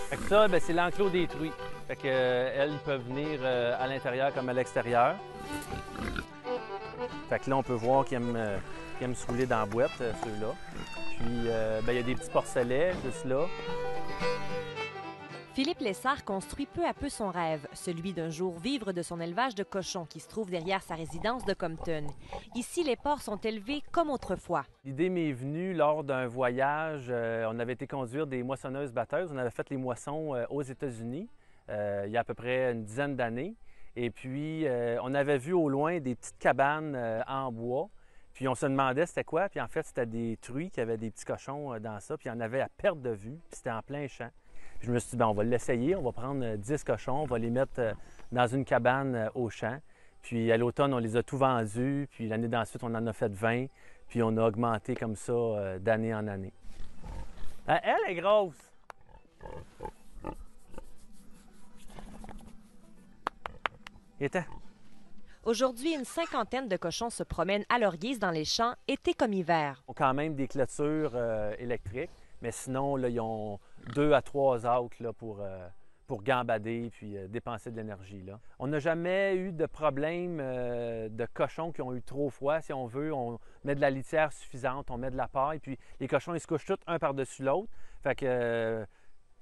Fait que ça, c'est l'enclos des truies. Fait que, elles peuvent venir à l'intérieur comme à l'extérieur. Fait que là, on peut voir qu'ils aiment se rouler dans la boîte, ceux-là. Puis, il y a des petits porcelets juste là. Philippe Lessard construit peu à peu son rêve, celui d'un jour vivre de son élevage de cochons qui se trouve derrière sa résidence de Compton. Ici, les porcs sont élevés comme autrefois. L'idée m'est venue lors d'un voyage. On avait été conduire des moissonneuses-batteuses. On avait fait les moissons aux États-Unis il y a à peu près une dizaine d'années. Et puis, on avait vu au loin des petites cabanes en bois. Puis, on se demandait c'était quoi. Puis, en fait, c'était des truies qui avaient des petits cochons dans ça. Puis, il y en avait à perte de vue. Puis, c'était en plein champ. Puis je me suis dit, on va l'essayer, on va prendre 10 cochons, on va les mettre dans une cabane au champ. Puis à l'automne, on les a tous vendus, puis l'année d'ensuite, on en a fait 20, puis on a augmenté comme ça d'année en année. Elle est grosse! Et Aujourd'hui, une cinquantaine de cochons se promènent à leur guise dans les champs, été comme hiver. Ils ont quand même des clôtures électriques, mais sinon, là, ils ont 2 à 3 outs là, pour gambader puis dépenser de l'énergie. Là. On n'a jamais eu de problème de cochons qui ont eu trop froid. Si on veut, on met de la litière suffisante, on met de la paille, puis les cochons, ils se couchent tous un par-dessus l'autre. Fait que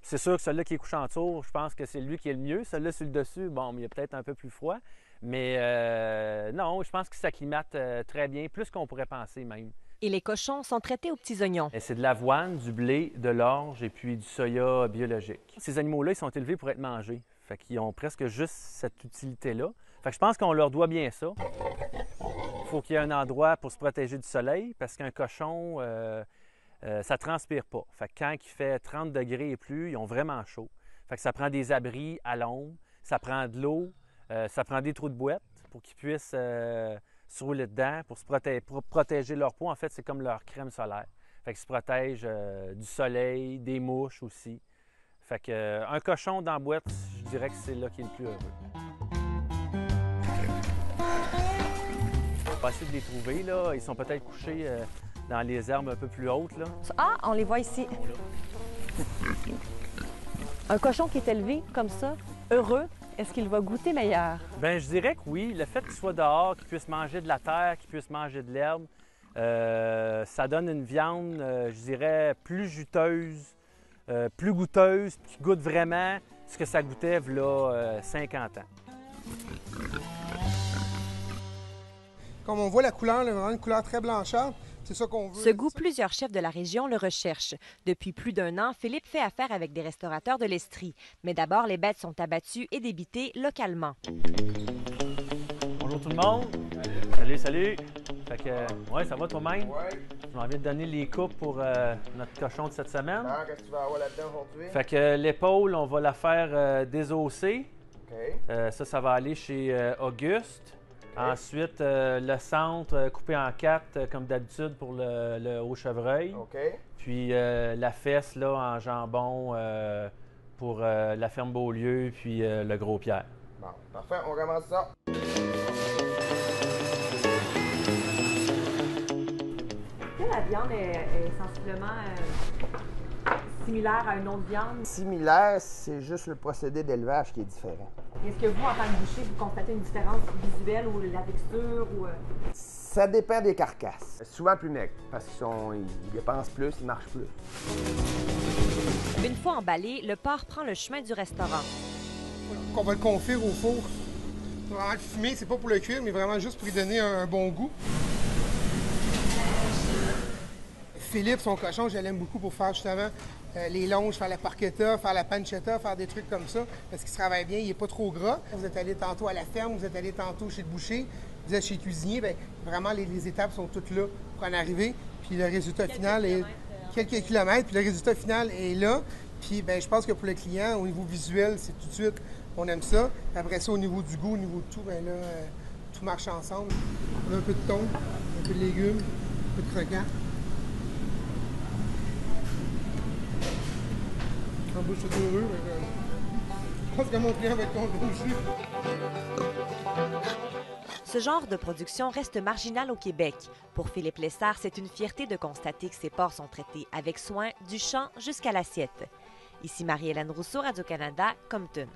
c'est sûr que celui-là qui est couché en dessous, je pense que c'est lui qui est le mieux. Celui-là sur le dessus, bon, il est peut-être un peu plus froid. Mais non, je pense qu'il s'acclimate très bien, plus qu'on pourrait penser même. Et les cochons sont traités aux petits oignons. C'est de l'avoine, du blé, de l'orge et puis du soya biologique. Ces animaux-là, ils sont élevés pour être mangés. Fait qu'ils ont presque juste cette utilité-là. Fait que je pense qu'on leur doit bien ça. Il faut qu'il y ait un endroit pour se protéger du soleil parce qu'un cochon, ça transpire pas. Fait que quand il fait 30 degrés et plus, ils ont vraiment chaud. Fait que ça prend des abris à l'ombre, ça prend de l'eau, ça prend des trous de boîte pour qu'ils puissent se rouler dedans pour protéger leur peau. En fait, c'est comme leur crème solaire. Fait qu'ils se protègent du soleil, des mouches aussi. Fait que un cochon dans la boîte, je dirais que c'est là qu'il est le plus heureux. On va essayer de les trouver, là. Ils sont peut-être couchés dans les herbes un peu plus hautes, là. Ah, on les voit ici. Un cochon qui est élevé comme ça, heureux, est-ce qu'il va goûter meilleur? Bien, je dirais que oui. Le fait qu'il soit dehors, qu'il puisse manger de la terre, qu'il puisse manger de l'herbe, ça donne une viande, je dirais, plus juteuse, plus goûteuse, qui goûte vraiment ce que ça goûtait là 50 ans. Comme on voit la couleur, là, vraiment une couleur très blanchâtre. C'est ça qu'on veut. Ce goût, plusieurs chefs de la région le recherchent. Depuis plus d'un an, Philippe fait affaire avec des restaurateurs de l'Estrie. Mais d'abord, les bêtes sont abattues et débitées localement. Bonjour tout le monde. Salut, salut. Fait que, ouais, ça va toi-même? Oui. Je m'en viens de donner les coupes pour notre cochon de cette semaine. Qu'est-ce que tu vas avoir là-dedans aujourd'hui? Fait que l'épaule, on va la faire désosser. OK. Ça va aller chez Auguste. Ensuite, le centre coupé en 4 comme d'habitude pour le haut chevreuil. OK. Puis la fesse là, en jambon pour la ferme Beaulieu puis le Gros Pierre. Bon, parfait, on commence ça. La viande est sensiblement similaire à une autre viande. Similaire, c'est juste le procédé d'élevage qui est différent. Est-ce que vous, en tant que boucher, vous constatez une différence visuelle ou la texture? Ou... Ça dépend des carcasses. Souvent plus maigres, parce qu'ils dépensent plus, ils marchent plus. Une fois emballé, le porc prend le chemin du restaurant. On va le confire au four. Vraiment le fumer, c'est pas pour le cuire, mais vraiment juste pour lui donner un bon goût. Philippe, son cochon, je l'aime beaucoup pour faire justement les longes, faire la parqueta, faire la pancetta, faire des trucs comme ça, parce qu'il travaille bien, il n'est pas trop gras. Vous êtes allé tantôt à la ferme, vous êtes allé tantôt chez le boucher, vous êtes chez le cuisinier, bien, vraiment les étapes sont toutes là pour en arriver. Puis le résultat final est quelques kilomètres, puis le résultat final est là. Puis bien, je pense que pour le client, au niveau visuel, c'est tout de suite, on aime ça. Après ça, au niveau du goût, au niveau de tout, bien là, tout marche ensemble. On a un peu de thon, un peu de légumes, un peu de croquant. En bouche, je suis heureux. Je pense que mon client va être content aussi. Ce genre de production reste marginal au Québec. Pour Philippe Lessard, c'est une fierté de constater que ces porcs sont traités avec soin, du champ jusqu'à l'assiette. Ici Marie-Hélène Rousseau, Radio-Canada, Compton.